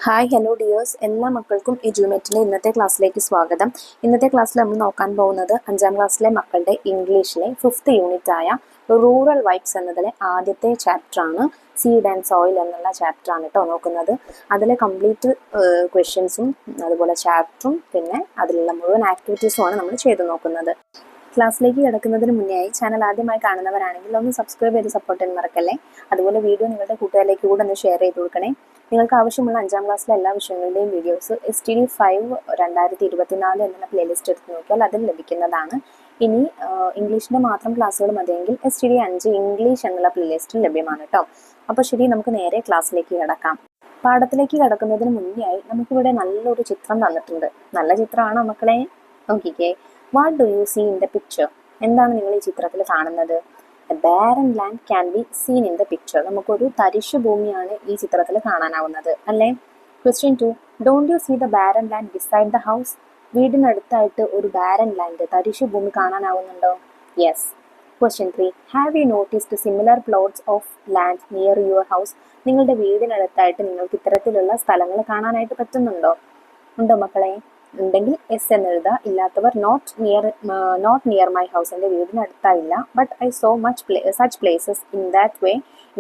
Hi hello dears, എല്ലാ മക്കൾക്കും എജ്യൂമേറ്റിൻ്റെ ഇന്നത്തെ ക്ലാസ്സിലേക്ക് സ്വാഗതം. ഇന്നത്തെ ക്ലാസ്സിൽ നമ്മൾ നോക്കാൻ പോകുന്നത് 5ാം ക്ലാസ്സിലെ മക്കളുടെ ഇംഗ്ലീഷിലെ 5th യൂണിറ്റായ റൂറൽ വൈബ്സ് എന്നതിലെ ആദ്യത്തെ ചാപ്റ്ററാണ്. സീഡ് ആൻഡ് സോയിൽ എന്നുള്ള ചാപ്റ്ററാണ് കേട്ടോ നോക്കുന്നത്. അതിലെ കംപ്ലീറ്റ് ക്വസ്റ്റ്യൻസും അതുപോലെ ചാപ്റ്ററും പിന്നെ അതിലുള്ള മുഴുവൻ ആക്ടിവിറ്റീസുമാണ് നമ്മൾ ചെയ്ത് നോക്കുന്നത്. ക്ലാസ്സിലേക്ക് കിടക്കുന്നതിന് മുന്നേയായി ചാനൽ ആദ്യമായി കാണുന്നവരാണെങ്കിൽ ഒന്ന് സബ്സ്ക്രൈബ് ചെയ്ത് സപ്പോർട്ട് ചെയ്യാൻ മറക്കല്ലേ. അതുപോലെ വീഡിയോ നിങ്ങളുടെ കൂട്ടുകാരിലേക്ക് കൂടെ ഒന്ന് ഷെയർ ചെയ്ത് കൊടുക്കണേ. നിങ്ങൾക്ക് ആവശ്യമുള്ള 5ാം ക്ലാസ്സിലെ എല്ലാ വിഷയങ്ങളുടെയും വീഡിയോസ് STD5 2024 എന്നുള്ള പ്ലേലിസ്റ്റ് എടുത്ത് നോക്കിയാൽ അതിൽ ലഭിക്കുന്നതാണ്. ഇനി ഇംഗ്ലീഷിൻ്റെ മാത്രം ക്ലാസ്സുകൾ മതിയെങ്കിൽ STD5 ഇംഗ്ലീഷ് എന്നുള്ള പ്ലേലിസ്റ്റിൽ ലഭ്യമാണ് കേട്ടോ. അപ്പോൾ ശരി, നമുക്ക് നേരെ ക്ലാസ്സിലേക്ക് കിടക്കാം. പാഠത്തിലേക്ക് കിടക്കുന്നതിന് മുന്നേയായി നമുക്കിവിടെ നല്ലൊരു ചിത്രം തന്നിട്ടുണ്ട്. നല്ല ചിത്രമാണ് മക്കളെ, നോക്കിക്കേ. What do you see in the picture? എന്താണ് നിങ്ങൾ ഈ ചിത്രത്തിൽ കാണുന്നത്? A barren land can be seen in the picture. നമുക്കൊരു തരിശു ഭൂമിയാണ് ഈ ചിത്രത്തിൽ കാണാനാവുന്നത് അല്ലേ. Question 2, don't you see the barren land beside the house? വീടിനടുത്തായിട്ട് ഒരു ബാരൻ ലാൻഡ്, തരിശു ഭൂമി കാണാനാവുന്നുണ്ടോ? Yes. Question 3, have you noticed similar plots of land near your house? നിങ്ങളുടെ വീടിനടുത്തായിട്ട് നിങ്ങൾക്ക് ഇത്തരത്തിലുള്ള സ്ഥലങ്ങൾ കാണാനായിട്ട് പറ്റുന്നുണ്ടോ? ഉണ്ടോ മക്കളെ? ഉണ്ടെങ്കിൽ എസ് എന്ന് എഴുതുക. ഇല്ലാത്തവർ നോട്ട് നിയർ മൈ ഹൗസ്, എൻ്റെ വീടിനടുത്തായില്ല. But I saw such places in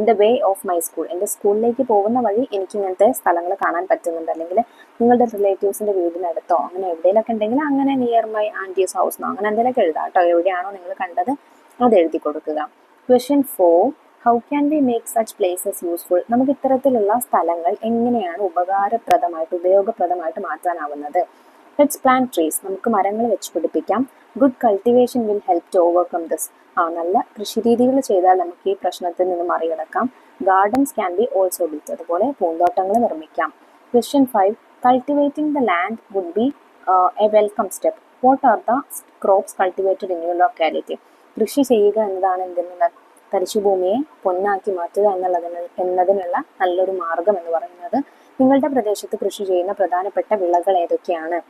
the way of my school. എൻ്റെ സ്കൂളിലേക്ക് പോകുന്ന വഴി എനിക്ക് ഇങ്ങനത്തെ സ്ഥലങ്ങൾ കാണാൻ പറ്റുന്നുണ്ട്. അല്ലെങ്കിൽ നിങ്ങളുടെ റിലേറ്റീവ്സിൻ്റെ വീടിനടുത്തോ അങ്ങനെ എവിടെയെങ്കിലൊക്കെ ഉണ്ടെങ്കിൽ അങ്ങനെ നിയർ മൈ ആൻറ്റീസ് ഹൗസ് എന്നോ അങ്ങനെ എന്തെങ്കിലുമൊക്കെ എഴുതാം കേട്ടോ. എവിടെയാണോ നിങ്ങൾ കണ്ടത് അത് എഴുതി കൊടുക്കുക. Question 4, how can we make such places useful? നമുക്ക് ഇത്തരത്തിലുള്ള സ്ഥലങ്ങൾ എങ്ങനെയാണ് ഉപയോഗപ്രദമായിട്ട് മാറ്റാനാവുന്നത്? Let's plant trees. നമുക്ക് മരങ്ങൾ വെച്ച് പിടിപ്പിക്കാം. Good cultivation will help to overcome this. നല്ല കൃഷി രീതികൾ ചെയ്താൽ നമുക്ക് ഈ പ്രശ്നത്തിൽ നിന്ന് മറികടക്കാം. Gardens can be also built. അതുപോലെ പൂന്തോട്ടങ്ങൾ നിർമ്മിക്കാം. Question 5, cultivating the land would be a welcome step. What are the crops cultivated in your locality? കൃഷി ചെയ്യുക എന്നതാണ് എന്തിനുള്ള തരിശുഭൂമിയെ പൊന്നാക്കി മാറ്റുക എന്നതിനുള്ള നല്ലൊരു മാർഗം എന്ന് പറയുന്നത്. നിങ്ങളുടെ പ്രദേശത്ത് കൃഷി ചെയ്യുന്ന പ്രധാനപ്പെട്ട വിളകൾ ഏതൊക്കെയാണ്?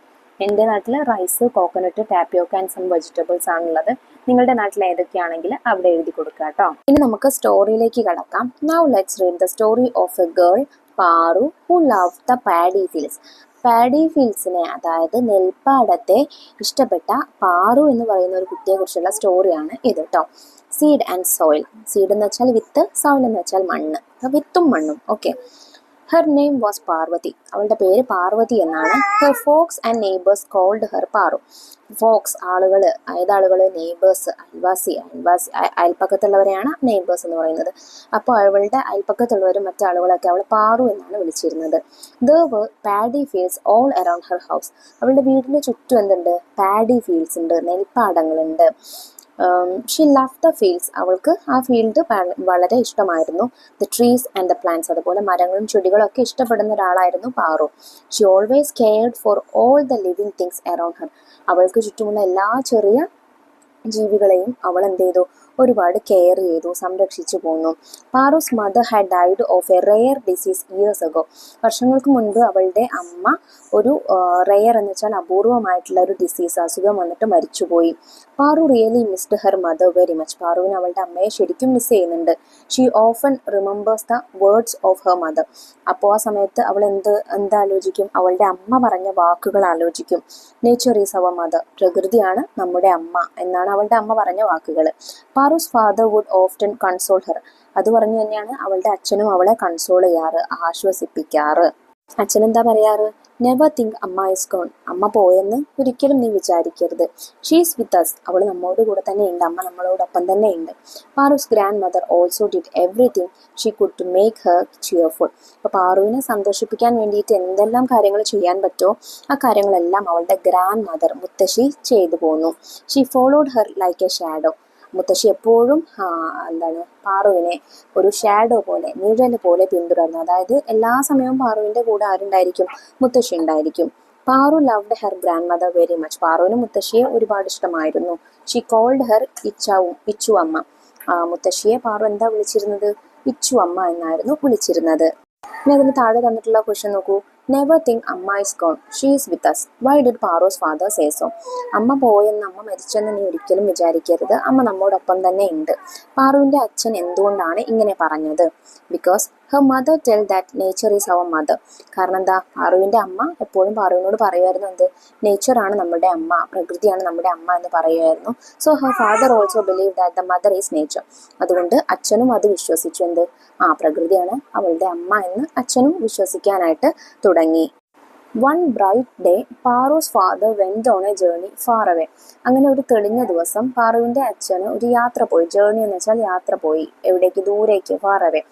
എൻ്റെ നാട്ടിൽ rice, coconut, tapioca and some vegetables ആണുള്ളത്. നിങ്ങളുടെ നാട്ടിൽ ഏതൊക്കെയാണെങ്കിൽ അവിടെ എഴുതി കൊടുക്കുക കേട്ടോ. ഇനി നമുക്ക് സ്റ്റോറിയിലേക്ക് കടക്കാം. Now let's read the story of a girl Paru who love the paddy fields. Paddy ഫീൽഡ്സിനെ, അതായത് നെൽപ്പാടത്തെ ഇഷ്ടപ്പെട്ട പാറു എന്ന് പറയുന്ന ഒരു കുട്ടിയെ കുറിച്ചുള്ള സ്റ്റോറിയാണ് ഇത് കേട്ടോ. Seed and soil. സീഡ് എന്ന് വെച്ചാൽ വിത്ത്, സോയിൽ എന്ന് വെച്ചാൽ മണ്ണ്, വിത്തും മണ്ണും. Okay. Her name was Parvathi. അവളുടെ പേര് പാർവതി എന്നാണ്. Her folks and neighbours called her Paru. Folks ആളുകൾ, ഏതാളുകൾ? നെയ്ബേഴ്സ്, അയൽപ്പക്കത്തുള്ളവരെയാണ് നെയ്ബേഴ്സ് എന്ന് പറയുന്നത്. അപ്പോൾ അവളുടെ അയൽപ്പക്കത്തുള്ളവരും മറ്റാളുകളൊക്കെ അവൾ പാറു എന്നാണ് വിളിച്ചിരുന്നത്. There were paddy fields all around her house. അവളുടെ വീടിന് ചുറ്റും എന്തുണ്ട്? പാഡി ഫീൽഡ്സ് ഉണ്ട്, നെൽപ്പാടങ്ങളുണ്ട്. She love the fields. അവൾക്ക് ആ ഫീൽഡ് വളരെ ഇഷ്ടമായിരുന്നു. The trees and the plants. അതുപോലെ മരങ്ങളും ചെടികളും ഒക്കെ ഇഷ്ടപ്പെടുന്ന ഒരാളായിരുന്നു Paru. She always cared for all the living things around her. അവൾക്ക് ചുറ്റുമുള്ള എല്ലാ ചെറിയ ജീവികളെയും അവൾ എന്ത് ചെയ്തു? ഒരുപാട് കെയർ ചെയ്തു, സംരക്ഷിച്ചു പോന്നു. Paru's mother had died of a rare disease years ago. വർഷങ്ങൾക്ക് മുൻപ് അവളുടെ അമ്മ ഒരു റെയർ എന്ന് വെച്ചാൽ അപൂർവമായിട്ടുള്ള ഒരു ഡിസീസ്, അസുഖം വന്നിട്ട് മരിച്ചുപോയി. Paru really missed her mother very much. പാറുവിന് അവളുടെ അമ്മയെ ശരിക്കും മിസ് ചെയ്യുന്നുണ്ട്. She often remembers the words of her mother. അപ്പോൾ ആ സമയത്ത് അവൾ എന്താലോചിക്കും? അവളുടെ അമ്മ പറഞ്ഞ വാക്കുകൾ ആലോചിക്കും. Nature is our mother. പ്രകൃതിയാണ് നമ്മുടെ അമ്മ എന്നാണ് അവളുടെ അമ്മ പറഞ്ഞ വാക്കുകൾ. Paru's father would often console her. അത് പറഞ്ഞു തന്നെയാണ് അവളുടെ അച്ഛനും അവളെ കൺസോൾ ചെയ്യാറ്, ആശ്വസിപ്പിക്കാറ്. അച്ഛൻ എന്താ പറയാറ്? നെവർ തിങ്ക് അമ്മ ഇസ് ഗോൺ. അമ്മ പോയെന്ന് ഒരിക്കലും നീ വിചാരിക്കരുത്. She's with us. അവൾ നമ്മോട് കൂടെ തന്നെ ഉണ്ട്, അമ്മ നമ്മളോടൊപ്പം തന്നെ ഉണ്ട്. Paru's grand mother also did everything she could to make her cheerful. അപ്പോൾ പാറുവിനെ സന്തോഷിപ്പിക്കാൻ വേണ്ടിയിട്ട് എന്തെല്ലാം കാര്യങ്ങൾ ചെയ്യാൻ പറ്റുമോ ആ കാര്യങ്ങളെല്ലാം അവളുടെ ഗ്രാൻഡ് മദർ, മുത്തശ്ശി, ചെയ്തു പോന്നു. She followed her like A shadow. മുത്തശ്ശി എപ്പോഴും പാറുവിനെ ഒരു ഷാഡോ പോലെ, നിഴൽ പോലെ പിന്തുടർന്നു. അതായത് എല്ലാ സമയവും പാറുവിൻ്റെ കൂടെ ആരുണ്ടായിരിക്കും? മുത്തശ്ശി ഉണ്ടായിരിക്കും. Paru loved her grand mother very much. പാറുവിന് മുത്തശ്ശിയെ ഒരുപാട് ഇഷ്ടമായിരുന്നു. ഷീ കോൾഡ് ഹെർ ഇച്ചു അമ്മ. മുത്തശ്ശിയെ പാറു എന്താ വിളിച്ചിരുന്നത്? ഇച്ചു അമ്മ എന്നായിരുന്നു വിളിച്ചിരുന്നത്. ഇനി അതിന് താഴെ തന്നിട്ടുള്ള ക്വസ്റ്റ്യൻ നോക്കൂ. Never think Amma is gone. She is with us. Why did Paru's father say so? അമ്മ പോയെന്ന് അമ്മ മരിച്ചെന്ന് നീ ഒരിക്കലും വിചാരിക്കരുത്. അമ്മ നമ്മോടൊപ്പം തന്നെ ഉണ്ട്. പാറുവിൻ്റെ അച്ഛൻ എന്തുകൊണ്ടാണ് ഇങ്ങനെ പറഞ്ഞത്? Because her mother tell that nature is our mother. കാരണം എന്താ? പാറുവിൻ്റെ അമ്മ എപ്പോഴും പാറുവിനോട് പറയുമായിരുന്നു എന്ത്? നേച്ചറാണ് നമ്മുടെ അമ്മ, പ്രകൃതിയാണ് നമ്മുടെ അമ്മ എന്ന് പറയുമായിരുന്നു. So her father also believe that the mother is nature. അതുകൊണ്ട് അച്ഛനും അത് വിശ്വസിച്ചു. എന്ത്? പ്രകൃതിയാണ് അവളുടെ അമ്മ എന്ന് അച്ഛനും വിശ്വസിക്കാനായിട്ട് തുടങ്ങി. One bright day Paru's father went on a journey far away. അങ്ങനെ ഒരു തെളിഞ്ഞ ദിവസം പാറുവിൻ്റെ അച്ഛന് ഒരു യാത്ര പോയി. ജേർണി എന്ന് വെച്ചാൽ യാത്ര പോയി. എവിടേക്ക്? ദൂരേക്ക്, far away.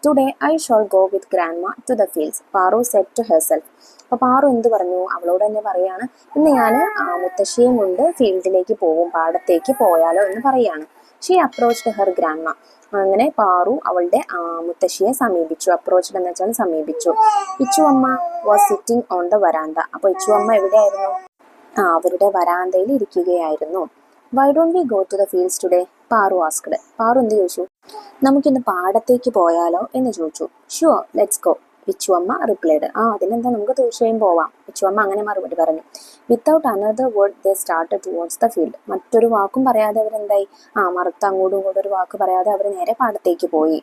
Today I shall go with grandma to the fields, Paru set to herself. അപ്പോൾ പാറു എന്ത് പറഞ്ഞു? അവളോട് തന്നെ പറയാണ്, ഇന്ന് ഞാൻ മുത്തശ്ശിയും കൊണ്ട് ഫീൽഡിലേക്ക് പോകും, പാടത്തേക്ക് പോയാലോ എന്ന് പറയാണ്. She approached her grandma. അങ്ങനെ പാറു അവളുടെ മുത്തശ്ശിയെ സമീപിച്ചു. അപ്രോച്ച്ഡ് എന്ന് വെച്ചാൽ സമീപിച്ചു. Ichu Amma was sitting on the veranda. അപ്പോൾ ഇച്ചു അമ്മ എവിടെയായിരുന്നു? അവരുടെ വരാന്തയിൽ ഇരിക്കുകയായിരുന്നു. Why don't we go to the fields today? Paru asked. പാറു എന്ത് ചോദിച്ചു? നമുക്കിന്ന് പാടത്തേക്ക് പോയാലോ എന്ന് ചോദിച്ചു. Sure, let's go, Ichuvamma replied. അതിനെന്താ, നമുക്ക് തീർച്ചയായും പോവാം, ഇച്ചുവമ്മ അങ്ങനെ മറുപടി പറഞ്ഞു. Without another word they started towards the field. മറ്റൊരു വാക്കും പറയാതെ അവരെന്തായി? മറുത്ത് അങ്ങോട്ടും ഇങ്ങോട്ടും ഒരു വാക്ക് പറയാതെ അവർ നേരെ പാടത്തേക്ക് പോയി.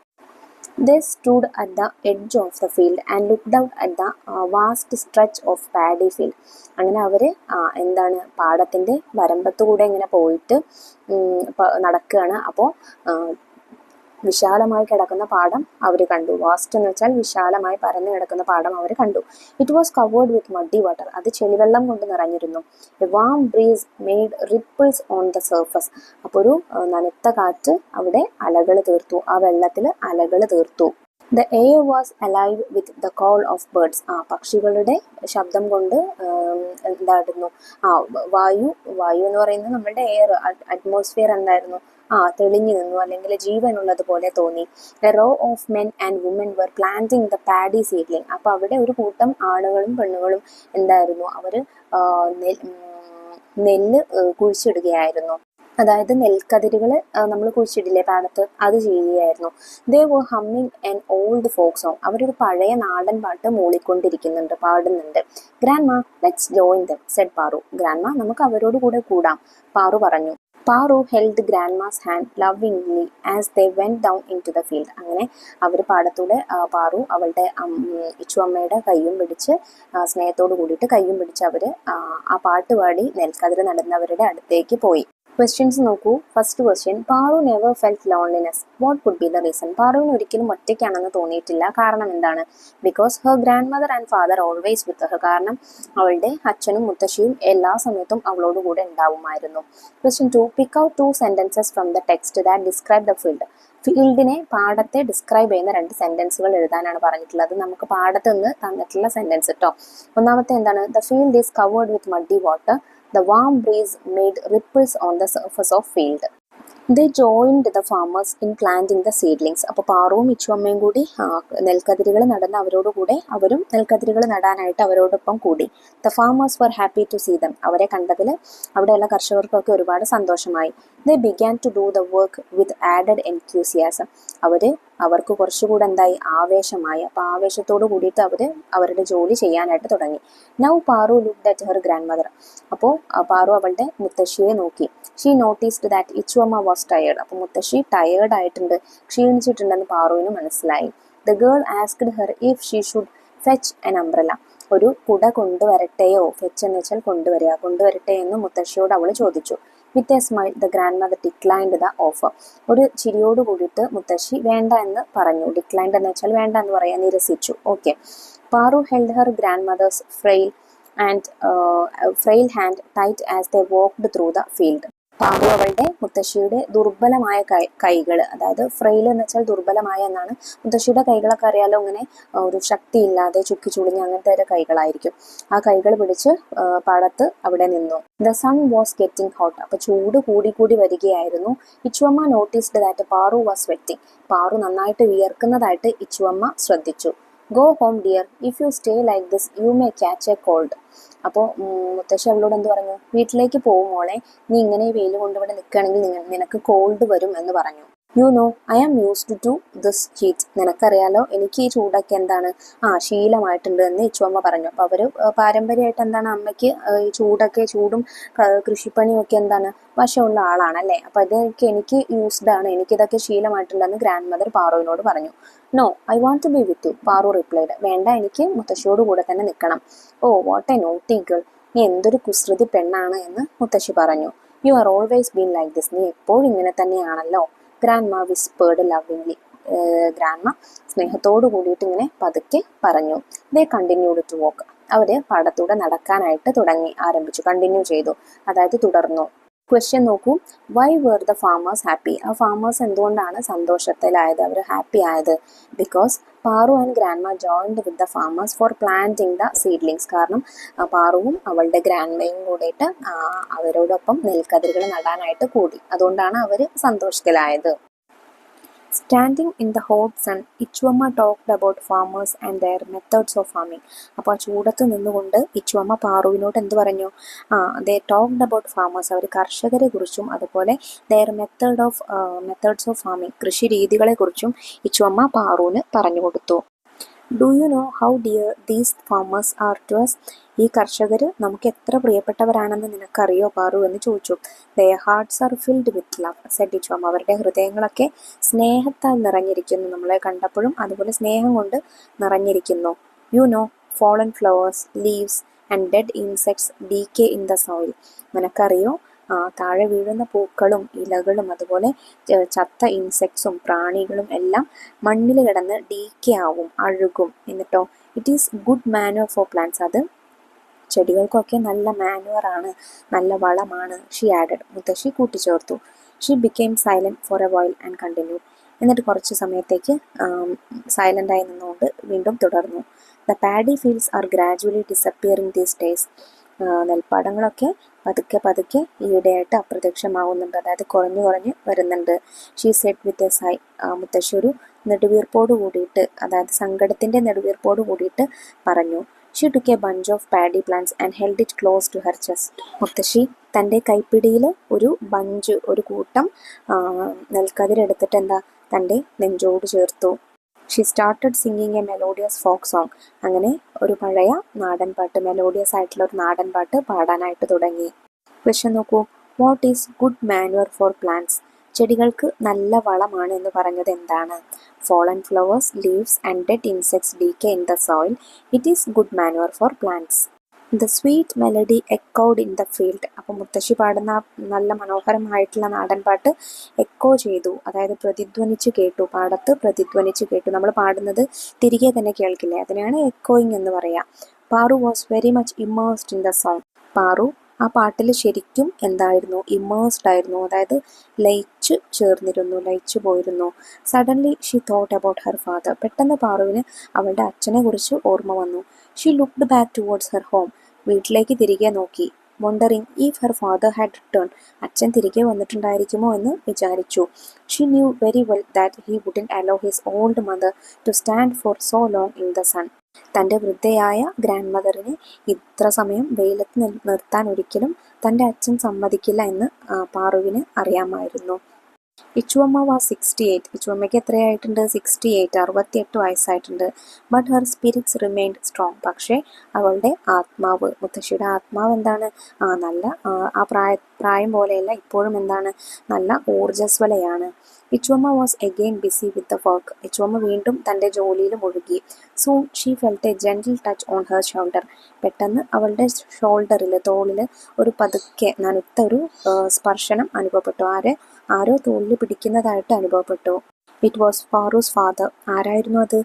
They stood at the edge of the field and looked out at the vast stretch of paddy field. അങ്ങനെ അവർ എന്താണ്, പാടത്തിൻ്റെ വരമ്പത്തുകൂടെ ഇങ്ങനെ പോയിട്ട് നടക്കുകയാണ്. അപ്പോൾ വിശാലമായി കിടക്കുന്ന പാടം അവർ കണ്ടു. വാസ്റ്റ് എന്ന് വെച്ചാൽ വിശാലമായി പരന്നു കിടക്കുന്ന പാടം അവർ കണ്ടു. It was covered with muddy water. അത് ചെളിവെള്ളം കൊണ്ട് നിറഞ്ഞിരുന്നു. A warm breeze made ripples on the surface. അപ്പോൾ ഒരു നനുത്ത കാറ്റ് അവിടെ അലകൾ തീർത്തു, ആ വെള്ളത്തിൽ അലകൾ തീർത്തു. The air was alive with the call of birds. പക്ഷികളുടെ ശബ്ദം കൊണ്ട് എന്തായിരുന്നു? വായു എന്ന് പറയുന്നത് നമ്മുടെ എയർ, അറ്റ്മോസ്ഫിയർ എന്തായിരുന്നു? തെളിഞ്ഞു നിന്നു, അല്ലെങ്കിൽ ജീവനുള്ളതുപോലെ തോന്നി. A row of men and women were planting the paddy seedling. അപ്പോൾ അവിടെ ഒരു കൂട്ടം ആണുങ്ങളും പെണ്ണുങ്ങളും എന്തായിരുന്നു? അവർ നെല്ല് കുഴിച്ചിടുകയായിരുന്നു. അതായത് നെൽക്കതിരുകൾ നമ്മൾ കുഴിച്ചിടില്ലേ പാടത്ത്, അത് ചെയ്യുകയായിരുന്നു. They were humming an old folk song. അവരൊരു പഴയ നാടൻ പാട്ട് മൂളിക്കൊണ്ടിരിക്കുന്നുണ്ട്, പാടുന്നുണ്ട്. Grandma, let's join them said Paru. Grandma, നമുക്ക് അവരോട് കൂടെ കൂടാം, പാറു പറഞ്ഞു. Paru held grandma's hand lovingly as they went down into the field. അങ്ങനെ അവർ പാടത്തൂടെ പാറു അവളുടെ ഇച്ചുവമ്മയുടെ കയ്യും പിടിച്ച്, സ്നേഹത്തോട് കൂടിയിട്ട് കയ്യും പിടിച്ച് അവർ ആ പാട്ട് പാടി നെൽക്കതിര് നടുന്നവരുടെ അടുത്തേക്ക് പോയി. ക്വസ്റ്റ്യൻസ് നോക്കൂ. First question, Paru never felt loneliness. What could be the reason? പാറുവിന് ഒരിക്കലും ഒറ്റയ്ക്കാണെന്ന് തോന്നിയിട്ടില്ല. കാരണം എന്താണ്? Because her grand mother and father always with her. കാരണം അവളുടെ അച്ഛനും മുത്തശ്ശിയും എല്ലാ സമയത്തും അവളോട് കൂടെ ഉണ്ടാവുമായിരുന്നു. Question 2, pick out 2 sentences from the text that describe the field. ഫീൽഡിനെ, പാടത്തെ ഡിസ്ക്രൈബ് ചെയ്യുന്ന 2 സെന്റൻസുകൾ എഴുതാനാണ് പറഞ്ഞിട്ടുള്ളത്. നമുക്ക് പാടത്ത് നിന്ന് തന്നിട്ടുള്ള സെന്റൻസ് കേട്ടോ. ഒന്നാമത്തെ എന്താണ്? The field is covered with muddy water. The warm breeze made ripples on the surface of field. They joined the farmers in planting the seedlings. അപ്പോൾ പാറുവും ഇച്ചുവമ്മയും കൂടി നെൽക്കതിരുകൾ നടുന്ന അവരോട് കൂടെ അവരും നെൽക്കതിരുകൾ നടാനായിട്ട് അവരോടൊപ്പം കൂടി. The farmers were happy to see them. അവരെ കണ്ടതിൽ അവിടെയുള്ള കർഷകർക്കൊക്കെ ഒരുപാട് സന്തോഷമായി. They began to do the work with added enthusiasm. അവർക്ക് കുറച്ചുകൂടെ എന്തായി? ആവേശമായി. അപ്പോൾ ആവേശത്തോട് കൂടിയിട്ട് അവർ അവരുടെ ജോലി ചെയ്യാനായിട്ട് തുടങ്ങി. Now Paru looked at her grand mother. അപ്പോൾ പാറു അവളുടെ മുത്തശ്ശിയെ നോക്കി. She noticed that Ichuvamma was tired. അപ്പോൾ മുത്തശ്ശി ടയേർഡ് ആയിട്ടുണ്ട്, ക്ഷീണിച്ചിട്ടുണ്ടെന്ന് പാറുവിന് മനസ്സിലായി. The girl asked her if she should fetch an umbrella. ഒരു കുട കൊണ്ടുവരട്ടെയോ? ഫെച്ച് എന്ന് വെച്ചാൽ കൊണ്ടുവരട്ടെ എന്ന് മുത്തശ്ശിയോട് അവൾ ചോദിച്ചു. With a smile the grand mother declined the offer. ഒരു ചിരിയോട് കൂടിയിട്ട് മുത്തശ്ശി വേണ്ട എന്ന് പറഞ്ഞു. ഡിക്ലൈൻഡ് എന്ന് വെച്ചാൽ വേണ്ട എന്ന് പറയാൻ, നിരസിച്ചു. Okay. Paru held her grandmother's frail hand tight as they walked through the field. Paru അവളുടെ മുത്തശ്ശിയുടെ ദുർബലമായ കൈകൾ, അതായത് ഫ്രെയിൽ എന്ന് വെച്ചാൽ ദുർബലമായ എന്നാണ്. മുത്തശ്ശിയുടെ കൈകളൊക്കെ അറിയാലോ, ഇങ്ങനെ ഒരു ശക്തിയില്ലാതെ ചുക്കി ചുളിഞ്ഞ അങ്ങനത്തെ ഒരു കൈകളായിരിക്കും. ആ കൈകൾ പിടിച്ച് പാടത്ത് അവിടെ നിന്നു. The sun was getting hot. അപ്പോൾ ചൂട് കൂടി വരികയായിരുന്നു. Ichuvamma noticed that Paru was sweating. പാറു നന്നായിട്ട് വിയർക്കുന്നതായിട്ട് ഇച്ചുവമ്മ ശ്രദ്ധിച്ചു. Go home dear, if you stay like this you may catch a cold. അപ്പോൾ മുത്തശ്ശി അവളോട് എന്ത് പറഞ്ഞു? വീട്ടിലേക്ക് പോകും മോളെ, നീ ഇങ്ങനെ വെയിൽ കൊണ്ട് ഇവിടെ നിൽക്കുകയാണെങ്കിൽ നിനക്ക് കോൾഡ് വരും എന്ന് പറഞ്ഞു. You know I am used to this heat. നിനക്കറിയാലോ എനിക്ക് ഈ ചൂടൊക്കെ എന്താണ് ശീലമായിട്ടുണ്ട് എന്ന് ഇച്ചുവമ്മ പറഞ്ഞു. അപ്പോൾ അവർ പാരമ്പര്യമായിട്ട് എന്താണ് അമ്മയ്ക്ക് ഈ ചൂടും കൃഷിപ്പണിയും ഒക്കെ എന്താണ് വശമുള്ള ആളാണല്ലേ. അപ്പോൾ ഇതൊക്കെ എനിക്ക് യൂസ്ഡ് ആണ്, എനിക്കിതൊക്കെ ശീലമായിട്ടുണ്ടെന്ന് ഗ്രാൻഡ് മദർ പാറുവിനോട് പറഞ്ഞു. No I want to be with you, Paru replied. വേണ്ട, എനിക്ക് മുത്തശ്ശിയോട് കൂടെ തന്നെ നിൽക്കണം. Oh what a naughty girl, നീ എന്തൊരു കുസൃതി പെണ്ണാണ് എന്ന് മുത്തശ്ശി പറഞ്ഞു. You are always been like this, നീ എപ്പോഴും ഇങ്ങനെ തന്നെയാണല്ലോ. Grandma whispered lovingly. ഗ്രാൻഡ്മ സ്നേഹത്തോട് കൂടിയിട്ട് ഇങ്ങനെ പതുക്കെ പറഞ്ഞു. They continued to walk. അവർ പാടത്തൂടെ നടക്കാനായിട്ട് ആരംഭിച്ചു, കണ്ടിന്യൂ ചെയ്തു, അതായത് തുടർന്നു. ക്വസ്റ്റ്യൻ നോക്കൂ, why were the farmers happy? ആ ഫാമേഴ്സ് എന്തുകൊണ്ടാണ് സന്തോഷത്തിലായത്, അവർ ഹാപ്പി ആയത്? Because Paru and grandma joined with the farmers for planting the seedlings. കാരണം പാറുവും അവളുടെ ഗ്രാൻഡ്മയും കൂടിയിട്ട് അവരോടൊപ്പം നെൽക്കതിരുകൾ നടാനായിട്ട് കൂടി. അതുകൊണ്ടാണ് അവർ സന്തോഷത്തിലായത്. Standing in the hot sun, Ichuvamma talked about farmers and their methods of farming. അപ്പോൾ ആ ചൂടത്ത് നിന്നുകൊണ്ട് ഇച്ചുവമ്മ പാറുവിനോട് എന്ത് പറഞ്ഞു? ദേ ടോക്ക്ഡ് അബൌട്ട് ഫാമേഴ്സ്, അവർ കർഷകരെ കുറിച്ചും അതുപോലെ ദെയർ മെത്തേഡ്സ് ഓഫ് ഫാമിങ്, കൃഷി രീതികളെ കുറിച്ചും ഇച്ചുവമ്മ പാറുവിന് പറഞ്ഞു കൊടുത്തു. Do you know how dear these farmers are to us? ഈ കർഷകർ നമുക്ക് എത്ര പ്രിയപ്പെട്ടവരാണെന്ന് നിനക്കറിയോ പാറു എന്ന് ചോദിച്ചു. Their hearts are filled with love said Ichuvamma. അവരുടെ ഹൃദയങ്ങളൊക്കെ സ്നേഹത്താൽ നിറഞ്ഞിരിക്കുന്നു, നമ്മളെ കണ്ടപ്പോഴും അതുപോലെ സ്നേഹം കൊണ്ട് നിറഞ്ഞിരിക്കുന്നു. You know fallen flowers, leaves and dead insects decay in the soil. നിനക്കറിയോ താഴെ വീഴുന്ന പൂക്കളും ഇലകളും അതുപോലെ ചത്ത ഇൻസെക്ട്സും പ്രാണികളും എല്ലാം മണ്ണിൽ കിടന്ന് ഡീക്കേ ആവും, അഴുകും. എന്നിട്ടോ it is good manure for plants, അത് ചെടികൾക്കൊക്കെ നല്ല മാനുവറാണ്, നല്ല വളമാണ്. ഷീ ആഡഡ്, മുത്തശ്ശി കൂട്ടിച്ചേർത്തു. She became silent for a while and continue. എന്നിട്ട് കുറച്ച് സമയത്തേക്ക് സൈലൻ്റായി നിന്നുകൊണ്ട് വീണ്ടും തുടർന്നു. The paddy fields are gradually disappearing these days. നെൽപ്പാടങ്ങളൊക്കെ പതുക്കെ ഈയിടെയായിട്ട് അപ്രത്യക്ഷമാവുന്നുണ്ട്, അതായത് കുറഞ്ഞു വരുന്നുണ്ട്. She said with a sigh. മുത്തശ്ശി ഒരു നെടുവീർപ്പോട് കൂടിയിട്ട്, അതായത് സങ്കടത്തിൻ്റെ നെടുവീർപ്പോട് കൂടിയിട്ട് പറഞ്ഞു. She took a bunch of paddy plants and held it close to her chest. മുത്തശ്ശി തൻ്റെ കൈപ്പിടിയിൽ ഒരു കൂട്ടം നെൽക്കതിരെടുത്തിട്ട് തൻ്റെ നെഞ്ചോട് ചേർത്തു. She started singing A melodious folk song. അങ്ങനെ ഒരു പഴയ നാടൻ പാട്ട്, മെലോഡിയസ് ആയിട്ടുള്ള ഒരു നാടൻ പാട്ട് പാടാനായിട്ട് തുടങ്ങി. ക്വസ്റ്റ്യൻ നോക്കൂ, what is good manure for plants? ചെടികൾക്ക് നല്ല വളമാണ് എന്ന് പറഞ്ഞത് എന്താണ്? fallen flowers, leaves and dead insects decay in the soil. It is good manure for plants. The sweet melody echoed in the field. അപ്പോൾ മുത്തശ്ശി പാടുന്ന നല്ല മനോഹരമായിട്ടുള്ള നാടൻ പാട്ട് എക്കോ ചെയ്തു, അതായത് പ്രതിധ്വനിച്ച് കേട്ടു, പാടത്ത് പ്രതിധ്വനിച്ച് കേട്ടു. നമ്മൾ പാടുന്നത് തിരികെ തന്നെ കേൾക്കില്ലേ, അതിനാണ് എക്കോയിങ് എന്ന് പറയാം. Paru was very much immersed in the song. Paru ആ പാട്ടിൽ ശരിക്കും എന്തായിരുന്നു? ഇമേഴ്സ്ഡ് ആയിരുന്നു, അതായത് ലയിച്ചു പോയിരുന്നു. Suddenly she thought about her father. പെട്ടെന്ന് പാറുവിന് അവളുടെ അച്ഛനെ കുറിച്ച് ഓർമ്മ വന്നു. She looked back towards her home. വീട്ടിലേക്ക് തിരികെ നോക്കി. Wondering if her father had return. അച്ഛൻ തിരികെ വന്നിട്ടുണ്ടായിരിക്കുമോ എന്ന് വിചാരിച്ചു. She knew very well that he wouldn't allow his old mother to stand for so long in the sun. തൻ്റെ വൃദ്ധയായ ഗ്രാൻഡ് മദറിനെ ഇത്ര സമയം വെയിലത്ത് നിർത്താൻ ഒരിക്കലും തൻ്റെ അച്ഛൻ സമ്മതിക്കില്ല എന്ന് പാറുവിന് അറിയാമായിരുന്നു. ഇച്ചുവമ്മ വാസ് 68. ഇച്ചുവമ്മയ്ക്ക് എത്രയായിട്ടുണ്ട്? 68, 68 വയസ്സായിട്ടുണ്ട്. But her spirits remained strong. പക്ഷേ അവളുടെ ആത്മാവ്, മുത്തശ്ശിയുടെ ആത്മാവ് എന്താണ്? നല്ല പ്രായം പോലെയല്ല, ഇപ്പോഴും എന്താണ്? നല്ല ഊർജ്ജസ്വലയാണ്. Ichuvamma was again busy with the work. Ichuvamma വീണ്ടും തൻ്റെ ജോലിയിൽ മുഴുകി. Soon she felt a gentle touch on her shoulder. പെട്ടെന്ന് അവളുടെ തോളിൽ ഒരു പതുക്കെ നനുത്ത ഒരു സ്പർശനം അനുഭവപ്പെട്ടു. ആരോ തോളിൽ പിടിക്കുന്നതായിട്ട് അനുഭവപ്പെട്ടു. It was Paru's father. ആരായിരുന്നു അത്?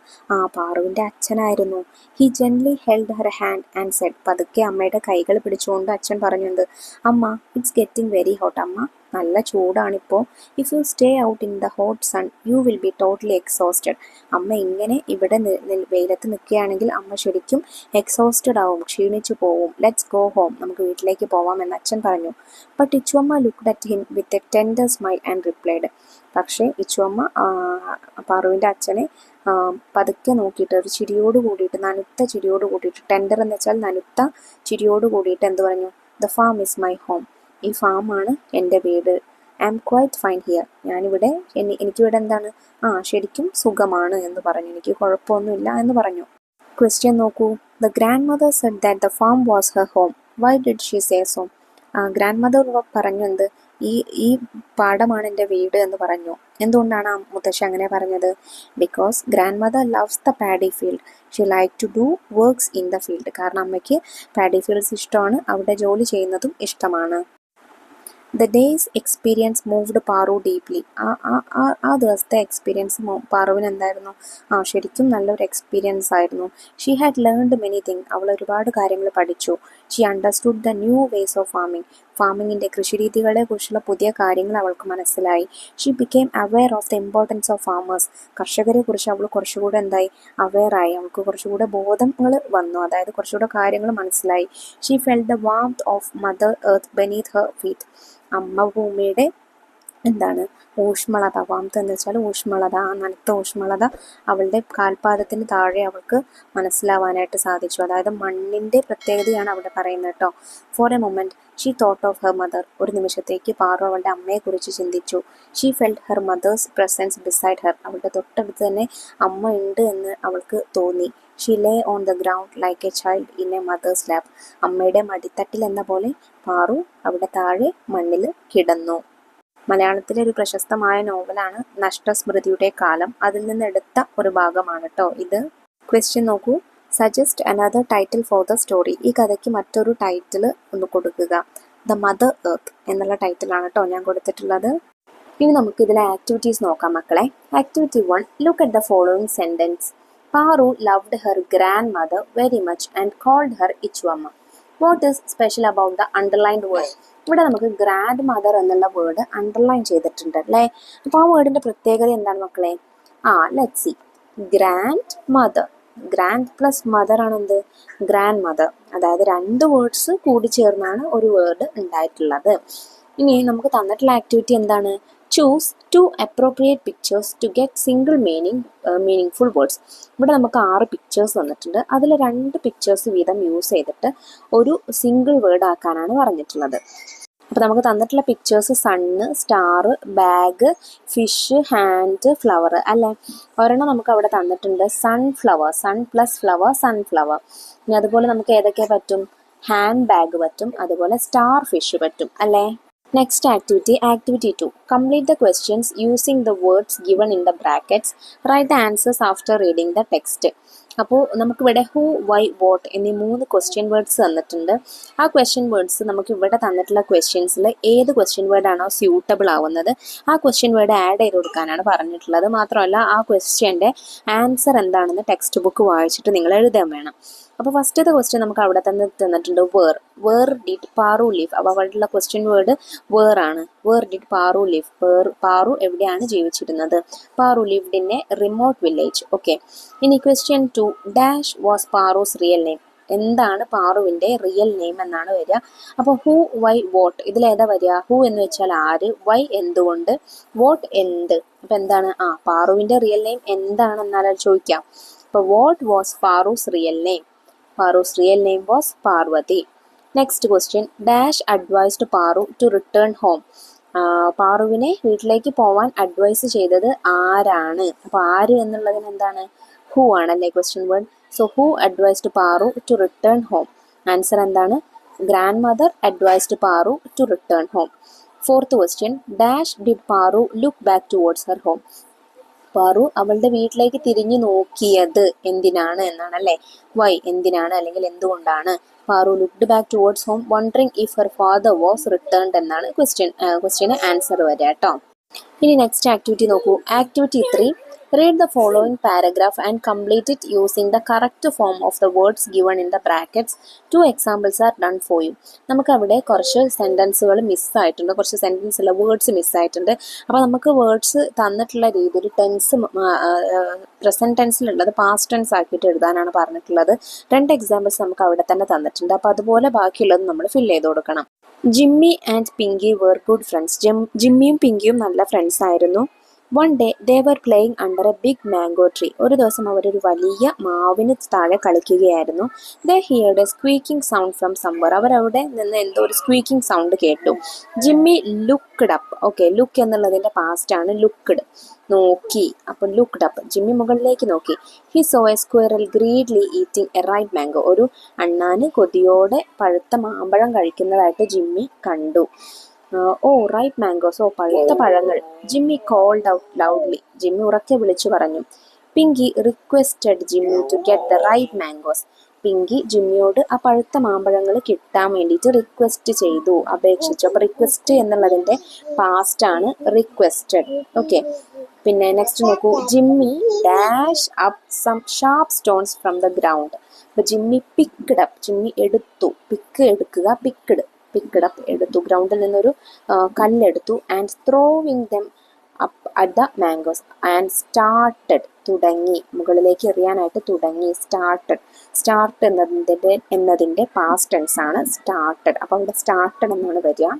പാറുവിൻ്റെ അച്ഛനായിരുന്നു. He gently held her hand and said. പതുക്കെ അമ്മയുടെ കൈകൾ പിടിച്ചുകൊണ്ട് അച്ഛൻ പറഞ്ഞത്, അമ്മ ഇറ്റ്സ് ഗെറ്റിംഗ് വെരി ഹോട്ട്. അമ്മ നല്ല ചൂടാണിപ്പോൾ. If you stay out in the hot sun you will be totally exhausted. അമ്മ ഇങ്ങനെ ഇവിടെ വെയിലത്ത് നിൽക്കുകയാണെങ്കിൽ അമ്മ ശരിക്കും എക്സോസ്റ്റഡ് ആവും, ക്ഷീണിച്ചു പോവും. ലെറ്റ്സ് ഗോ ഹോം, നമുക്ക് വീട്ടിലേക്ക് പോവാം എന്ന് അച്ഛൻ പറഞ്ഞു. But Ichuvamma looked at him with a tender smile and replied. പക്ഷേ ഇച്ചുവമ്മ പാറുവിൻ്റെ അച്ഛനെ പതുക്കെ നോക്കിയിട്ട് ഒരു ചിരിയോട് കൂടിയിട്ട്, നനുത്ത ചിരിയോട് കൂടിയിട്ട്, ടെൻഡർ എന്ന് വെച്ചാൽ നനുത്ത ചിരിയോട് കൂടിയിട്ട് എന്ത് പറഞ്ഞു? The farm is my home. ഈ ഫാമാണ് എൻ്റെ വീട്. I am quite fine here. ഞാനിവിടെ എനിക്കിവിടെ എന്താണ് ശരിക്കും സുഖമാണ് എന്ന് പറഞ്ഞു. എനിക്ക് കുഴപ്പമൊന്നുമില്ല എന്ന് പറഞ്ഞു. ക്വസ്റ്റ്യൻ നോക്കൂ. The grand mother said that the farm was her home. Why did she say so? Grand mother പറഞ്ഞു എന്ത്, ഈ പാടമാണ് എൻ്റെ വീട് എന്ന് പറഞ്ഞു. എന്തുകൊണ്ടാണ് ആ മുത്തശ്ശി അങ്ങനെ പറഞ്ഞത്? Because grandmother loves the paddy field. She like to do works in the field. കാരണം അമ്മയ്ക്ക് പാഡി ഫീൽഡ്സ് ഇഷ്ടമാണ്, അവിടെ ജോലി ചെയ്യുന്നതും ഇഷ്ടമാണ്. The days experience moved Paru deeply. ആ ദിവസത്തെ എക്സ്പീരിയൻസ് പാറുവിന് എന്തായിരുന്നു? ശരിക്കും നല്ലൊരു എക്സ്പീരിയൻസ് ആയിരുന്നു. She had learned many thing. അവൾ ഒരുപാട് കാര്യങ്ങൾ പഠിച്ചു. She understood the new ways of farming. ഫാമിങ്ങിൻ്റെ കൃഷിരീതികളെ കുറിച്ചുള്ള പുതിയ കാര്യങ്ങൾ അവൾക്ക് മനസ്സിലായി. She became aware of the importance of farmers. കർഷകരെ കുറിച്ച് അവൾ കുറച്ചുകൂടെ എന്തായി, അവെയറായി. അവൾക്ക് കുറച്ചുകൂടെ ബോധങ്ങൾ വന്നു, അതായത് കുറച്ചുകൂടെ കാര്യങ്ങൾ മനസ്സിലായി. She felt the warmth of mother earth beneath her feet. അമ്മ ഭൂമിയുടെ എന്താണ് ഊഷ്മളത. വാംത്ത് എന്ന് വെച്ചാൽ ഊഷ്മളത, ആ നനുത്ത ഊഷ്മളത അവളുടെ കാൽപാദത്തിന് താഴെ അവൾക്ക് മനസ്സിലാവാനായിട്ട് സാധിച്ചു. അതായത് മണ്ണിൻ്റെ പ്രത്യേകതയാണ് അവിടെ പറയുന്നത് കേട്ടോ. For a moment she thought of her mother. ഒരു നിമിഷത്തേക്ക് പാറു അവളുടെ അമ്മയെക്കുറിച്ച് ചിന്തിച്ചു. She felt her mother's presence beside her. അവളുടെ തൊട്ടടുത്ത് തന്നെ അമ്മ ഉണ്ട് എന്ന് അവൾക്ക് തോന്നി. She lay on the ground like a child in a mother's lap. അമ്മയുടെ മടിത്തട്ടിൽ എന്ന പോലെ പാറു അവിടെ താഴെ മണ്ണിൽ കിടന്നു. മലയാളത്തിലെ ഒരു പ്രശസ്തമായ നോവലാണ് നഷ്ടസ്മൃതിയുടെ കാലം. അതിൽ നിന്ന് എടുത്ത ഒരു ഭാഗമാണ് കേട്ടോ ഇത്. ക്വസ്റ്റ്യൻ നോക്കൂ. Suggest another title for the story. ഈ കഥയ്ക്ക് മറ്റൊരു ടൈറ്റിൽ ഒന്ന് കൊടുക്കുക. ദ മദർ എർത്ത് എന്നുള്ള ടൈറ്റിലാണ് കേട്ടോ ഞാൻ കൊടുത്തിട്ടുള്ളത്. ഇനി നമുക്ക് ഇതിലെ ആക്ടിവിറ്റീസ് നോക്കാം മക്കളെ. Activity 1, look at the following sentence. Paru loved her grand mother very much and called her Ichuvamma. What is special about the underlined word? ഇവിടെ നമുക്ക് ഗ്രാൻഡ് മദർ എന്നുള്ള വേർഡ് അണ്ടർലൈൻ ചെയ്തിട്ടുണ്ട് അല്ലേ. അപ്പോൾ ആ വേർഡിൻ്റെ പ്രത്യേകത എന്താണ് മക്കളെ? Let see. Grandmother, grand plus mother ആണ് എന്ത്? Grandmother. അതായത് രണ്ട് വേർഡ്സ് കൂടി ചേർന്നാണ് ഒരു വേർഡ് ഉണ്ടായിട്ടുള്ളത്. ഇനി നമുക്ക് തന്നിട്ടുള്ള ആക്ടിവിറ്റി എന്താണ്? Choose 2 appropriate pictures to get single meaningful words. ഇവിടെ നമുക്ക് 6 പിക്ചേഴ്സ് തന്നിട്ടുണ്ട്. അതിൽ 2 പിക്ചേഴ്സ് വീതം യൂസ് ചെയ്തിട്ട് ഒരു സിംഗിൾ വേർഡ് ആക്കാനാണ് പറഞ്ഞിട്ടുള്ളത്. അപ്പോൾ നമുക്ക് തന്നിട്ടുള്ള pictures sun, star, bag, fish, hand, flower അല്ലേ. ഒരെണ്ണം നമുക്ക് അവിടെ തന്നിട്ടുണ്ട് sunflower, sun plus flower, sunflower. ഇനി അതുപോലെ നമുക്ക് ഏതൊക്കെ പറ്റും? ഹാൻഡ് ബാഗ് പറ്റും, അതുപോലെ സ്റ്റാർ ഫിഷ് പറ്റും അല്ലേ. Next activity, activity 2. Complete the questions using the words given in the brackets. Write the answers after reading the text. അപ്പോൾ നമുക്കിവിടെ ഹൂ, വൈ, വോട്ട് എന്നീ 3 ക്വസ്റ്റ്യൻ വേർഡ്സ് തന്നിട്ടുണ്ട്. ആ ക്വസ്റ്റ്യൻ വേർഡ്സ് നമുക്ക് ഇവിടെ തന്നിട്ടുള്ള ക്വസ്റ്റ്യൻസിൽ ഏത് ക്വസ്റ്റ്യൻ വേർഡാണോ സ്യൂട്ടബിൾ ആവുന്നത് ആ ക്വസ്റ്റ്യൻ വേർഡ് ആഡ് ചെയ്ത് കൊടുക്കാനാണ് പറഞ്ഞിട്ടുള്ളത്. മാത്രമല്ല ആ ക്വസ്റ്റ്യൻ്റെ ആൻസർ എന്താണെന്ന് ടെക്സ്റ്റ് ബുക്ക് വായിച്ചിട്ട് നിങ്ങൾ എഴുതാൻ വേണം. അപ്പോൾ ഫസ്റ്റത്തെ ക്വസ്റ്റ്യൻ നമുക്ക് അവിടെ തന്നെ തന്നിട്ടുണ്ട് വേർ ഡിഡ് പാറു ലിവ്. അപ്പോൾ അവിടെയുള്ള ക്വസ്റ്റ്യൻ വേർഡ് വേർ ആണ്. Where did Paru live. Paru എവിടെയാണ് ജീവിച്ചിരുന്നത്? Paru lived in a remote village. Okay. ഇനി question 2, dash was Paru's real name. എന്താണ് പാറുവിൻ്റെ റിയൽ നെയിം എന്നാണ് വരിക. അപ്പോൾ ഹൂ, വൈ, വോട്ട് ഇതിലേതാ വരിക? ഹൂ എന്ന് വെച്ചാൽ ആര്, വൈ എന്തുകൊണ്ട്, വോട്ട് എന്ത്. അപ്പോൾ എന്താണ് പാറുവിൻ്റെ റിയൽ നെയിം എന്താണെന്നാലും ചോദിക്കാം. അപ്പോൾ what was Paru's real name? Paru's real name was Parvati. Next question, dash advised Paru to return home. പാറുവിനെ വീട്ടിലേക്ക് പോവാൻ അഡ്വൈസ് ചെയ്തത് ആരാണ്? അപ്പോൾ ആര് എന്നുള്ളതിന് എന്താണ്? ഹൂ ആണല്ലേ question word. So who advised Paru to return home. Answer എന്താണ്? Grandmother advised Paru to return home. Fourth question, dash did Paru look back towards her home. Paru അവളുടെ വീട്ടിലേക്ക് തിരിഞ്ഞു നോക്കിയത് എന്തിനാണ് എന്നാണ് അല്ലേ. വൈ എന്തിനാണ് അല്ലെങ്കിൽ എന്തുകൊണ്ടാണ്? Paru looked back towards home wondering if her father was returned എന്നാണ് ക്വസ്റ്റ്യന് ആൻസർ വരിക കേട്ടോ. ഇനി നെക്സ്റ്റ് ആക്ടിവിറ്റി നോക്കൂ. Activity 3, read the following paragraph and complete it using the correct form of the words given in the brackets. 2 examples are done for you. നമുക്കവിടെ കുറച്ച് സെൻറ്റൻസുകൾ മിസ്സായിട്ടുണ്ട്, കുറച്ച് സെൻറ്റൻസിലെ words മിസ്സായിട്ടുണ്ട്. അപ്പോൾ നമുക്ക് വേർഡ്സ് തന്നിട്ടുള്ള രീതിയിൽ ടെൻസ് പ്രസൻറ്റ് ടെൻസിലുള്ളത് പാസ്റ്റ് ടെൻസ് ആക്കിയിട്ട് എഴുതാനാണ് പറഞ്ഞിട്ടുള്ളത്. 2 എക്സാമ്പിൾസ് നമുക്ക് അവിടെ തന്നെ തന്നിട്ടുണ്ട്. അപ്പോൾ അതുപോലെ ബാക്കിയുള്ളത് നമ്മൾ ഫില്ല് ചെയ്ത് കൊടുക്കണം. Jimmy and Pinky were good friends. ജിമ്മിയും പിങ്കിയും നല്ല ഫ്രണ്ട്സ് ആയിരുന്നു. One day they were playing under a big mango tree. ഒരു ദിവസം അവരൊരു വലിയ മാവിന് താഴെ കളിക്കുകയായിരുന്നു. They heard a squeaking sound from somewhere. അവരവിടെ നിന്ന് എന്തോ ഒരു സ്ക്വീക്കിംഗ് സൗണ്ട് കേട്ടു. Jimmy looked up. Okay, look എന്നുള്ളതിൻ്റെ പാസ്റ്റ് ആണ് ലുക്ക്ഡ്, നോക്കി. അപ്പം ലുക്ക്ഡ് അപ്പ്, ജിമ്മി മുകളിലേക്ക് നോക്കി. He saw a squirrel greedily eating a ripe mango. ഒരു അണ്ണാന് കൊതിയോടെ പഴുത്ത മാമ്പഴം കഴിക്കുന്നതായിട്ട് ജിമ്മി കണ്ടു. ഓ റൈപ്പ് മാംഗോസ്, ഓ പഴുത്ത പഴങ്ങൾ. Jimmy called out loudly. Jimmy ഉറക്കെ വിളിച്ചു പറഞ്ഞു. Pinky requested Jimmy to get the ripe mangoes. Pinky ജിമ്മിയോട് ആ പഴുത്ത മാമ്പഴങ്ങൾ കിട്ടാൻ വേണ്ടിയിട്ട് റിക്വസ്റ്റ് ചെയ്തു, അപേക്ഷിച്ചു. അപ്പോൾ റിക്വസ്റ്റ് എന്നുള്ളതിൻ്റെ പാസ്റ്റ് ആണ് റിക്വസ്റ്റഡ്. ഓക്കെ, പിന്നെ നെക്സ്റ്റ് നോക്കൂ. Jimmy dash up some sharp stones from the ground. അപ്പോൾ ജിമ്മി പിക്ക്ഡ് അപ്പ്, ജിമ്മി എടുത്തു. പിക്ക് എടുക്കുക, പിക്ക്ഡ് അപ്പ് എടുത്തു, ഗ്രൗണ്ടിൽ നിന്നൊരു കല്ലെടുത്തു. And throwing them up at the mangoes. And started, തുടങ്ങി, മുകളിലേക്ക് എറിയാനായിട്ട് തുടങ്ങി. സ്റ്റാർട്ട് എന്നതിൻ്റെ പാസ്റ്റ് ടെൻസ് ആണ് സ്റ്റാർട്ടഡ്. അപ്പോൾ അവിടെ സ്റ്റാർട്ടഡ് എന്നാണ് വരിക.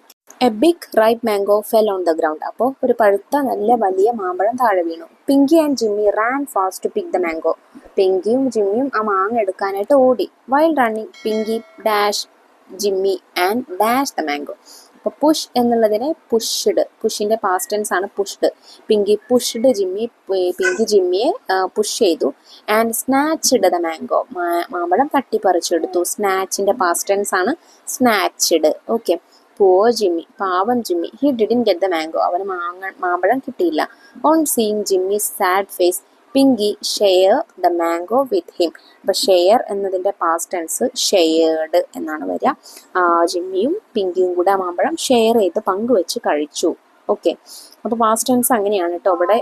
A big ripe mango fell on the ground. അപ്പോൾ ഒരു പഴുത്ത നല്ല വലിയ മാമ്പഴം താഴെ വീണു. Pinky and Jimmy ran fast to pick the mango. പിങ്കിയും ജിമ്മിയും ആ മാങ്ങ എടുക്കാനായിട്ട് ഓടി. While running Pinky dash Jimmy and dash the mango. അപ്പോൾ പുഷ് എന്നുള്ളതിനെ പുഷ്ഡ്, പുഷിൻ്റെ പാസ്റ്റ് ടെൻസ് ആണ് pushed. Pinky pushed Jimmy, Pinky ജിമ്മിയെ പുഷ് ചെയ്തു. ആൻഡ് സ്നാച്ച്ഡ് ദ മാംഗോ, മാമ്പഴം തട്ടിപ്പറിച്ചെടുത്തു. സ്നാച്ചിൻ്റെ പാസ്റ്റ് ടെൻസ് ആണ് സ്നാച്ച്ഡ്. ഓക്കെ, പോർ ജിമ്മി, പാവം Jimmy. He didn't get the mango, അവന് മാമ്പഴം കിട്ടിയില്ല. On seeing Jimmy sad face Pinky share the mango with him. അപ്പോൾ ഷെയർ എന്നതിൻ്റെ പാസ്റ്റ് ടെൻസ് ഷെയർഡ് എന്നാണ് വരിക. ജിമ്മിയും പിങ്കിയും കൂടെ ആ മാമ്പഴം ഷെയർ ചെയ്ത് പങ്കുവെച്ച് കഴിച്ചു. ഓക്കെ, അപ്പോൾ പാസ്റ്റ് ടെൻസ് അങ്ങനെയാണ് കേട്ടോ അവിടെ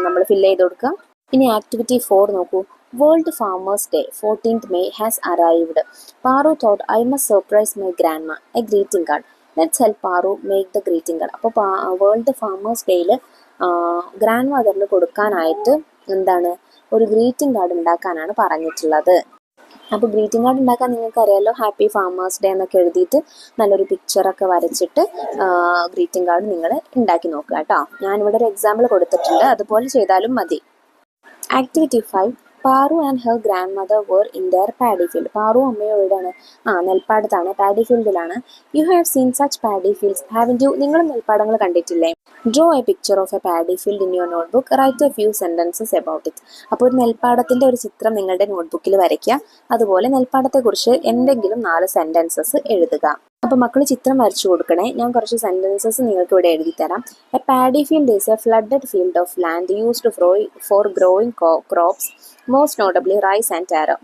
നമ്മൾ ഫില്ല് ചെയ്ത് കൊടുക്കുക. ഇനി ആക്ടിവിറ്റി 4 നോക്കൂ. World farmers day 14th May has arrived. Paru thought I must surprise my grandma A greeting card. Let's help Paru make the greeting card. അപ്പോൾ വേൾഡ് ഫാമേഴ്സ് ഡേയിൽ ഗ്രാൻഡ് മദറിന് കൊടുക്കാനായിട്ട് എന്താണ്, ഒരു ഗ്രീറ്റിംഗ് കാർഡ് ഉണ്ടാക്കാനാണ് പറഞ്ഞിട്ടുള്ളത്. അപ്പോൾ ഗ്രീറ്റിംഗ് കാർഡ് ഉണ്ടാക്കാൻ നിങ്ങൾക്ക് അറിയാലോ, ഹാപ്പി ഫാമേഴ്സ് ഡേ എന്നൊക്കെ എഴുതിയിട്ട് നല്ലൊരു പിക്ചറൊക്കെ വരച്ചിട്ട് ഗ്രീറ്റിംഗ് കാർഡ് നിങ്ങൾ ഉണ്ടാക്കി നോക്കുക കേട്ടോ. ഞാനിവിടെ ഒരു എക്സാമ്പിൾ കൊടുത്തിട്ടുണ്ട്, അതുപോലെ ചെയ്താലും മതി. Activity 5. Paru and her grand mother were in their paddy field. Paru അമ്മയോ എവിടെയാണ്? നെൽപ്പാടത്താണ്, പാഡി ഫീൽഡിലാണ്. You have seen such paddy fields haven't you? നിങ്ങളും നെൽപ്പാടങ്ങൾ കണ്ടിട്ടില്ലേ? Draw a picture of a paddy field in your notebook. Write a few sentences about it. അപ്പോൾ ഒരു നെൽപ്പാടത്തിൻ്റെ ഒരു ചിത്രം നിങ്ങളുടെ നോട്ട്ബുക്കിൽ വരയ്ക്കുക. അതുപോലെ നെൽപ്പാടത്തെക്കുറിച്ച് എന്തെങ്കിലും 4 സെൻറ്റൻസസ് എഴുതുക. അപ്പോൾ മക്കൾ ചിത്രം വരച്ചു കൊടുക്കണേ. ഞാൻ കുറച്ച് സെൻറ്റൻസസ് നിങ്ങൾക്ക് ഇവിടെ എഴുതി തരാം. A paddy field is a flooded field of land used for growing crops, most notably rice and taro.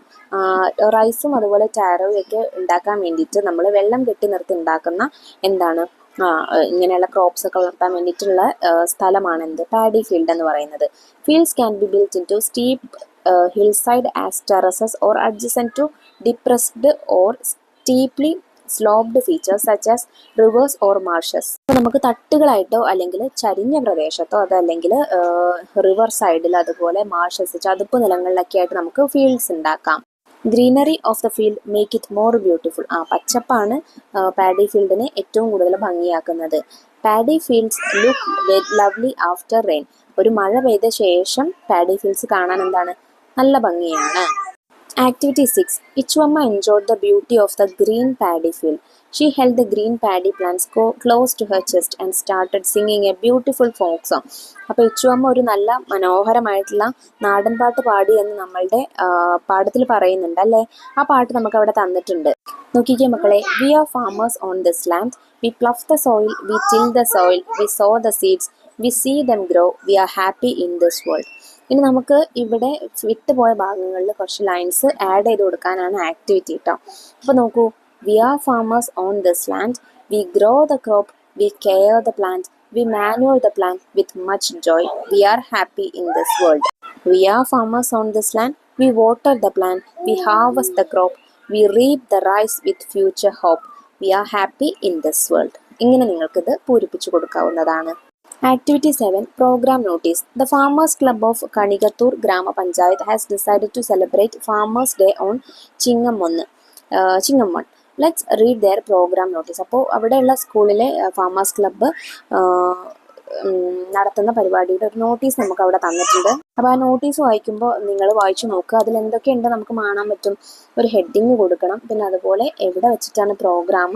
റൈസും അതുപോലെ ടാരോയും ഒക്കെ ഉണ്ടാക്കാൻ വേണ്ടിയിട്ട് നമ്മൾ വെള്ളം കെട്ടി നിർത്തി ഉണ്ടാക്കുന്ന എന്താണ്, ഇങ്ങനെയുള്ള ക്രോപ്സ് ഒക്കെ വളർത്താൻ വേണ്ടിയിട്ടുള്ള സ്ഥലമാണ് എന്ത്, പാഡി ഫീൽഡ് എന്ന് പറയുന്നത്. Fields can be built into steep hillside as terraces or adjacent to depressed or steeply sloped features such as rivers or marshes. അപ്പോൾ നമുക്ക് തട്ടുകളായിട്ടോ അല്ലെങ്കിൽ ചരിഞ്ഞ പ്രദേശത്തോ അതല്ലെങ്കിൽ റിവർ സൈഡിൽ അതുപോലെ മാർഷസ് ചതുപ്പ് നിലങ്ങളിലൊക്കെ ആയിട്ട് നമുക്ക് ഫീൽഡ്സ് ഉണ്ടാക്കാം. Greenery of the field make it more beautiful. പച്ചപ്പാണ് പാഡി ഫീൽഡിനെ ഏറ്റവും കൂടുതൽ ഭംഗിയാക്കുന്നത്. Paddy fields look lovely after rain. ഒരു മഴ പെയ്ത ശേഷം പാഡി ഫീൽഡ്സ് കാണാൻ എന്താണ്, നല്ല ഭംഗിയാണ്. Activity 6. Ichwamma enjoyed the beauty of the green paddy field. She held the green paddy plants close to her chest and started singing a beautiful folk song. അപ്പോൾ ഇച്ചുവമ്മ ഒരു നല്ല മനോഹരമായിട്ടുള്ള നാടൻ പാട്ട് പാടി എന്ന് നമ്മളുടെ പാഠത്തിൽ പറയുന്നുണ്ട് അല്ലേ. ആ പാട്ട് നമുക്ക് അവിടെ തന്നിട്ടുണ്ട്. നോക്കിക്കേ മക്കളെ. We are farmers on this land. We plough the soil, we till the soil, we sow the seeds, we see them grow, we are happy in this world. ഇനി നമുക്ക് ഇവിടെ വിട്ടുപോയ ഭാഗങ്ങളിൽ കുറച്ച് ലൈൻസ് ആഡ് ചെയ്ത് കൊടുക്കാനാണ് ആക്ടിവിറ്റി കേട്ടോ. അപ്പോൾ നോക്കൂ. We are farmers on this land, we grow the crop, we care the plant, we manure the plant with much joy, we are happy in this world. We are farmers on this land, we water the plant, we harvest the crop, we reap the rice with future hope, we are happy in this world. ഇങ്ങനെ നിങ്ങൾക്കിത് പൂരിപ്പിച്ചു കൊടുക്കാവുന്നതാണ്. Activity 7. Program Notice. The Farmers Club of Kanigattur Grama Panchayat has decided to celebrate Farmers Day on Chingamon. Let's read their program notice. അപ്പോൾ അവിടെയുള്ള സ്കൂളിലെ farmers club നടത്തുന്ന പരിപാടിയുടെ ഒരു notice നമുക്ക് അവിടെ തന്നിട്ടുണ്ട്. അപ്പോൾ ആ നോട്ടീസ് വായിക്കുമ്പോൾ നിങ്ങൾ വായിച്ചു നോക്കുക. അതിൽ എന്തൊക്കെയുണ്ട് നമുക്ക് കാണാൻ പറ്റും. ഒരു ഹെഡിങ് കൊടുക്കണം, പിന്നെ അതുപോലെ എവിടെ വെച്ചിട്ടാണ് പ്രോഗ്രാം,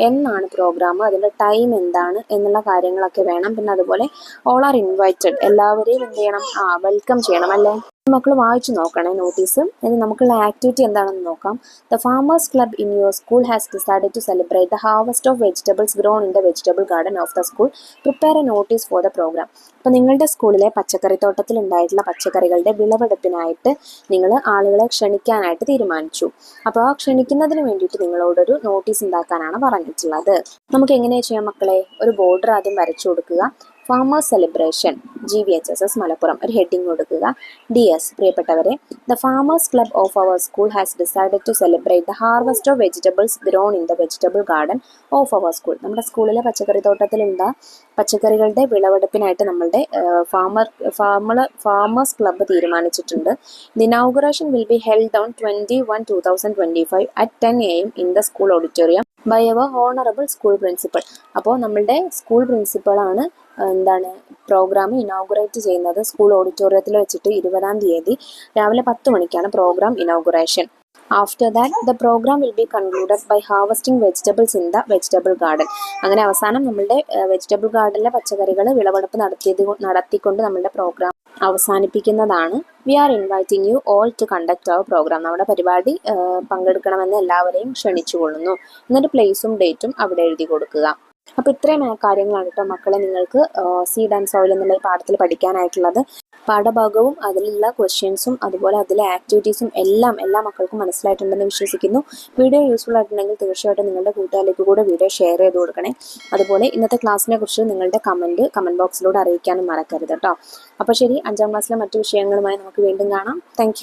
എന്നാണ് പ്രോഗ്രാം, അതിൻ്റെ ടൈം എന്താണ് എന്നുള്ള കാര്യങ്ങളൊക്കെ വേണം. പിന്നെ അതുപോലെ ഓൾ ആർ ഇൻവൈറ്റഡ്, എല്ലാവരെയും എന്ത് ചെയ്യണം, വെൽക്കം ചെയ്യണം അല്ലേ. മക്കൾ വായിച്ചു നോക്കണേ നോട്ടീസ്. ഇനി നമുക്കുള്ള ആക്ടിവിറ്റി എന്താണെന്ന് നോക്കാം. The farmers club in your school has decided to celebrate the harvest of vegetables grown in the vegetable garden of the school. Prepare a notice for the programme. അപ്പോൾ നിങ്ങളുടെ സ്കൂളിലെ പച്ചക്കറിത്തോട്ടത്തിൽ ഉണ്ടായിട്ടുള്ള പച്ചക്കറികളുടെ വിളവെടുപ്പിനായിട്ട് നിങ്ങൾ ആളുകളെ ക്ഷണിക്കാനായിട്ട് തീരുമാനിച്ചു. അപ്പോൾ ആ ക്ഷണിക്കുന്നതിന് വേണ്ടിയിട്ട് നിങ്ങളോടൊരു നോട്ടീസ് ഉണ്ടാക്കാനാണ് പറഞ്ഞിട്ടുള്ളത്. നമുക്ക് എങ്ങനെയാണ് ചെയ്യാം മക്കളെ? ഒരു ബോർഡർ ആദ്യം വരച്ചു കൊടുക്കുക. ഫാമേഴ്സ് സെലിബ്രേഷൻ GVHSS മലപ്പുറം, ഒരു ഹെഡിങ് കൊടുക്കുക. DS, പ്രിയപ്പെട്ടവരെ, the farmers club of our school has decided to celebrate the harvest of vegetables grown in the vegetable garden of our school. നമ്മുടെ സ്കൂളിലെ പച്ചക്കറി തോട്ടത്തിലുള്ള പച്ചക്കറികളുടെ വിളവെടുപ്പിനായിട്ട് നമ്മളുടെ ഫാമേഴ്സ് ക്ലബ്ബ് തീരുമാനിച്ചിട്ടുണ്ട്. The inauguration will be held on 21/2025 at 10 AM in the school auditorium by our honourable school principal. അപ്പോൾ നമ്മളുടെ സ്കൂൾ പ്രിൻസിപ്പളാണ് പ്രോഗ്രാം ഇനോഗുറേറ്റ് ചെയ്യുന്നത്. സ്കൂൾ ഓഡിറ്റോറിയത്തിൽ വെച്ചിട്ട് 20-ാം തീയതി രാവിലെ 10 മണിക്കാണ് programme inauguration. After that the programme will be concluded by harvesting vegetables in the vegetable garden. അങ്ങനെ അവസാനം നമ്മളുടെ വെജിറ്റബിൾ ഗാർഡനിലെ പച്ചക്കറികൾ വിളവെടുപ്പ് നടത്തിക്കൊണ്ട് നമ്മളുടെ പ്രോഗ്രാം അവസാനിപ്പിക്കുന്നതാണ്. We are inviting you all to conduct our programme. നമ്മുടെ പരിപാടി പങ്കെടുക്കണമെന്ന് എല്ലാവരെയും ക്ഷണിച്ചുകൊള്ളുന്നു. എന്നിട്ട് പ്ലേസും ഡേറ്റും അവിടെ എഴുതി കൊടുക്കുക. അപ്പോൾ ഇത്രയും കാര്യങ്ങളാണ് കേട്ടോ മക്കളെ നിങ്ങൾക്ക് സീഡ് ആൻഡ് സോയിൽ എന്നുള്ള ഈ പാഠത്തിൽ പഠിക്കാനായിട്ടുള്ളത്. പാഠഭാഗവും അതിലുള്ള ക്വസ്റ്റ്യൻസും അതുപോലെ അതിലെ ആക്ടിവിറ്റീസും എല്ലാ മക്കൾക്കും മനസ്സിലായിട്ടുണ്ടെന്ന് വിശ്വസിക്കുന്നു. വീഡിയോ യൂസ്ഫുൾ ആയിട്ടുണ്ടെങ്കിൽ തീർച്ചയായിട്ടും നിങ്ങളുടെ കൂട്ടുകാരിലേക്ക് കൂടെ വീഡിയോ ഷെയർ ചെയ്ത് കൊടുക്കണേ. അതുപോലെ ഇന്നത്തെ ക്ലാസ്സിനെ കുറിച്ച് നിങ്ങളുടെ കമൻറ്റ് ബോക്സിലൂടെ അറിയിക്കാനും മറക്കരുത് കേട്ടോ. അപ്പോൾ ശരി, 5-ാം ക്ലാസ്സിലെ മറ്റു വിഷയങ്ങളുമായി നമുക്ക് വീണ്ടും കാണാം. താങ്ക്